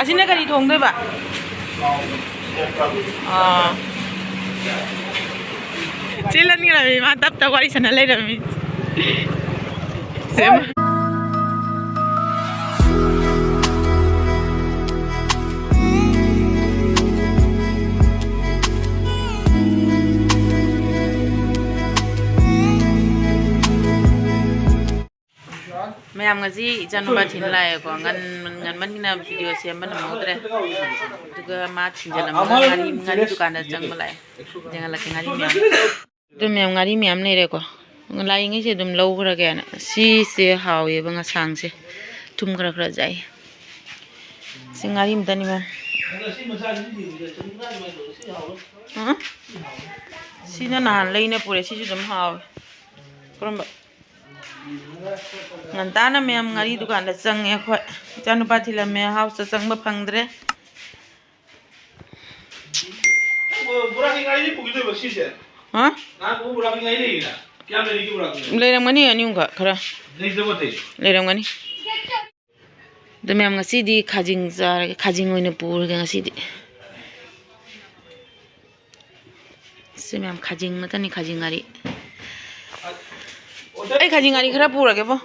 Asina kari thong doi ba? Chilan ngi la mi ma tap ta wari sana lai mi. Mayam ngaji echanupa thinlai ko ngan manina video sembana modre juga ma thinjalam ngari dukan da chang malai jangan laki ngari myam dum myam ngari myam nei re ko ngai ngi se dum lau khra ga na si se hawe banga sang se thum khra khra jai singari mtani ma si na nan leine pure si dum hawe kuramba ngantana myam ngari dukan da chang e khoi echanupa thilame house chang ba phangdre ha leiram ngani ani ungka khara leiram ngani de myam ngasidi khajing oina pur ga ngasidi se myam khajing matani khajing ngari ai khajing ngari khara pura ke bo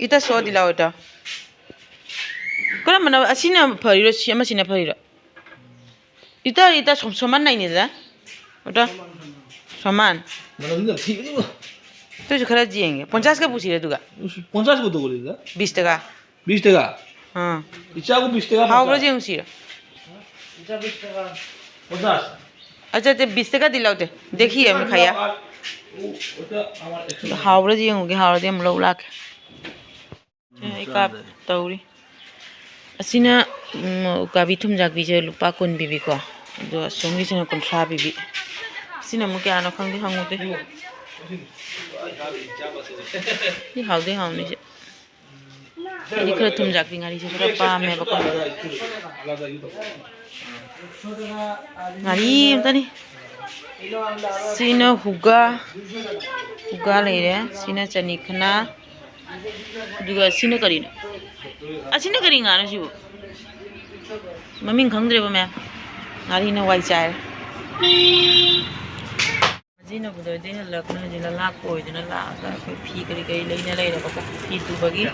ita so dila ota kora mana asina phariro siama sina phariro ita soman nai ni da ota soman mana thi तो जो खरा जिएंगे 50 का पूछी रे तुगा 50 को तो बोली दा 20 टका 20 टका हां इचा को 20 टका हाउ बजे उसी इचा 20 टका 50 अच्छा ते 20 टका दिलाओते देखिए हम खाया हाउ बजे होंगे हाउ दे हम लोग लाख एक आप तौरी असिना काबी थुम जाक बिजे लुपा कोन बिबी को जो सोंगी से कंट्रा बिबी सिना मु क्या न खंगी हंगोते ये हाउदे हाउने से ये खरा तुम जाती गाड़ी से खरा पा में बको गाड़ी तनी सीना हुगा ले रे सीना चनी खना दुगा सीना करी ना असीना करी गाना सिबो मम्मी खंगद्रे बो मैं गाड़ी ना वाई चाय जिना बुदो दे हलक ना जिला लाख कोई जना लागा कोई फी करी गई लेने ले रे बको फी तू बगी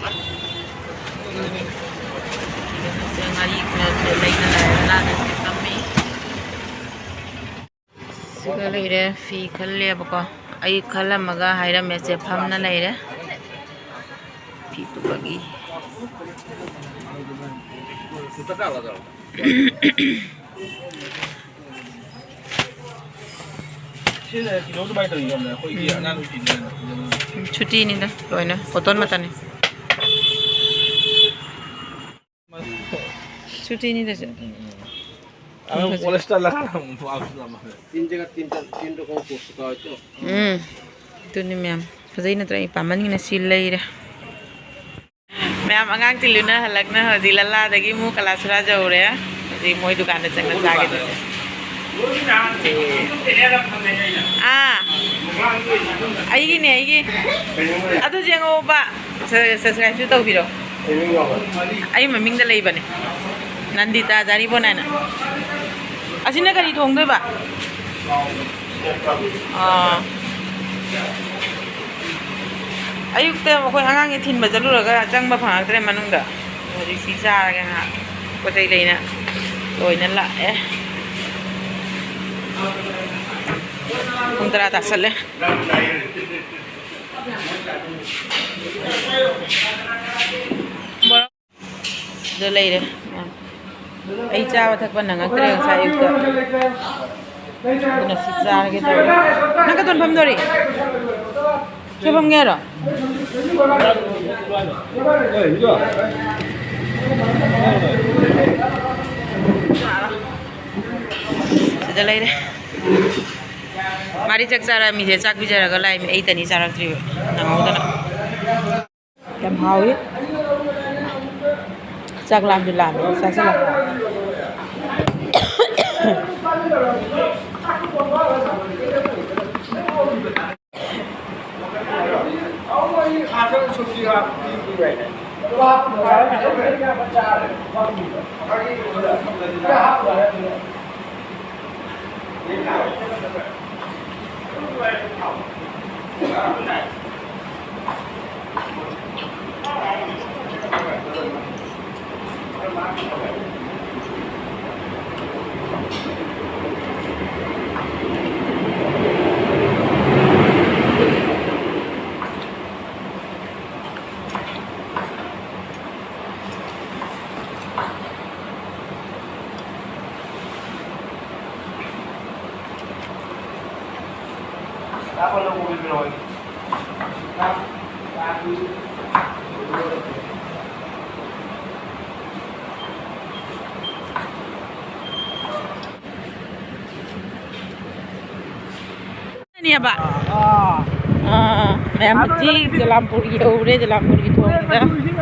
से ngari na leina la na kami siga le re fi khalle bako ai khalamaga haira me se phamna le re fi tu bagi छुट्टी नहीं था कोई ना फोटोन मत नहीं छुट्टी नहीं था अब कोलेस्ट्रॉल लगा तीन जगह तीन तो को पोस्ट का तो तो नहीं मैम फजई ना तो पामन की नसील ले रे मैम अंगांग तिलुना हलकना हजी लल्ला दगी मु कलासरा जाऊ रे जी मोई दुकान में चंगल जाके दे आइगी ने आइगी अदु जेंगो बा सब्सक्राइब तो बिरो आई ममिंग द लेबने नंदिता जारी बनाना असिना करी थोंग दो बा अयुक्ते मखोय आंगांगे थिनबा जलुरगा चंगबा फांगद्रे मनुंगदा हजि सी चारगा हा पोचै लेना लोइना लाए Kontra tasal eh. Delay deh. Ay cawa takpan nang akre ang sayur ka. Guna sisa gitu. Nakatun pam dori. Coba ngero. Delay deh. Mari cek cara mi cek bicara galai mi itu ni cara triu. Nangau dah nak. Kem hawi. Cek lam di lam. Saya salah. Ini apa? Mem ji Jalampur ki ore Jalampur ki thong da. Ising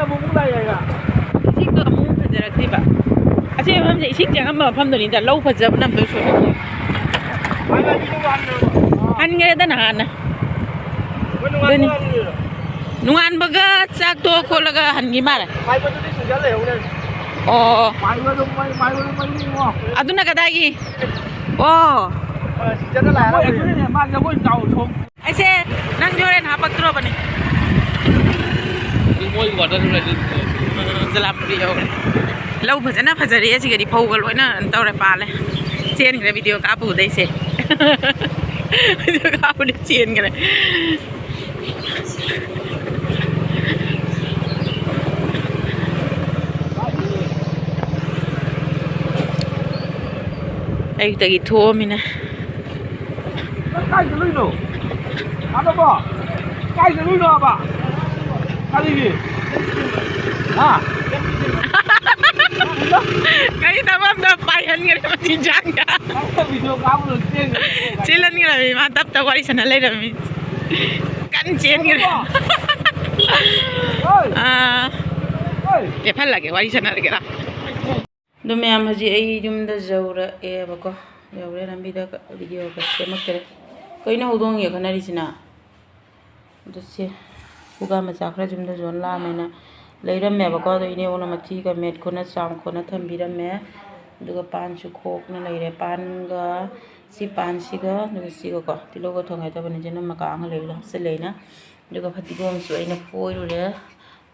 to amu phajarak ti ba. Ase mem je ising jang am pham do ni da lau phajab nam do so. Han nge da na na. Nungan baga chak to kholaga han gi mara. Oh. Aduna kadagi. Oh. Ai se nang joren hapatro bani moi water Jalampur yo lau phajana phajari asi gari phau gal loina tawre pale chen gre video ka pu dei se video ka pu de chen gre ai tagi tho mina cái lưới nổ ăn đâu bỏ cái lưới nổ bà cái gì à cái tao đã bay hơn cái mà tin chắc cả video cáo được tiền chỉ lên cái này mà tập tao quay sang lấy rồi cắn chén cái để phát lại cái quay sang lại cái đó đồ mẹ em hજી ai dùng đó dầu ra e bà co dầu ra làm video cái xem mất cái cái nó hụt gì cái này đi xin à đó xem buka mà chắc là dùng đó dọn la mày nè lấy ra mẹ bà co rồi nè ông mà thi cái mẹ con nó xong con nó thầm bị ra mẹ được cái pan chục khóc nó lấy ra pan cái si pan si cái được cái si cái co thì lúc cái thằng này tao bên trên nó mà càng lấy là sẽ lấy nè được cái phát gom suy nó phôi rồi đấy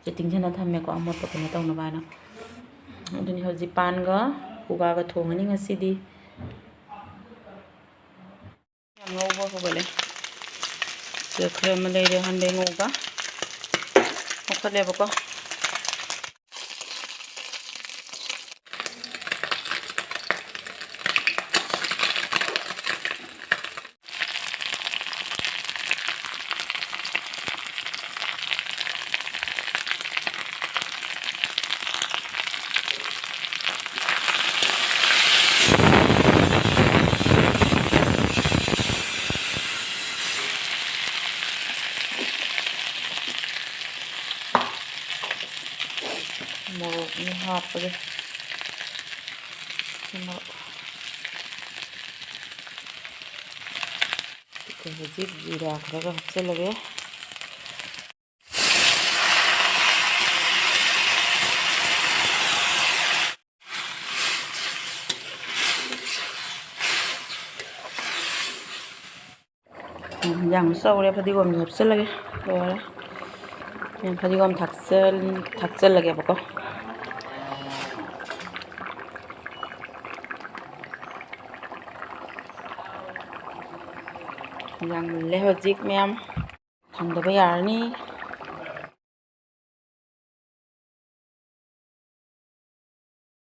chỉ tính cho nó thầm mẹ có một cái nó tông nó bài nó Dun hojii pan ga buka ga thongani ngasidi yam ngauba ko bale je khre ma leire hande ngauga okhale bako morok ni hapage cái gì ra cái đó sẽ là cái yang sâu đây phải gom nhập sẽ là cái rồi đấy phải gom thạch sẽ là cái bà con yang leh hojik mem thang da bayar ni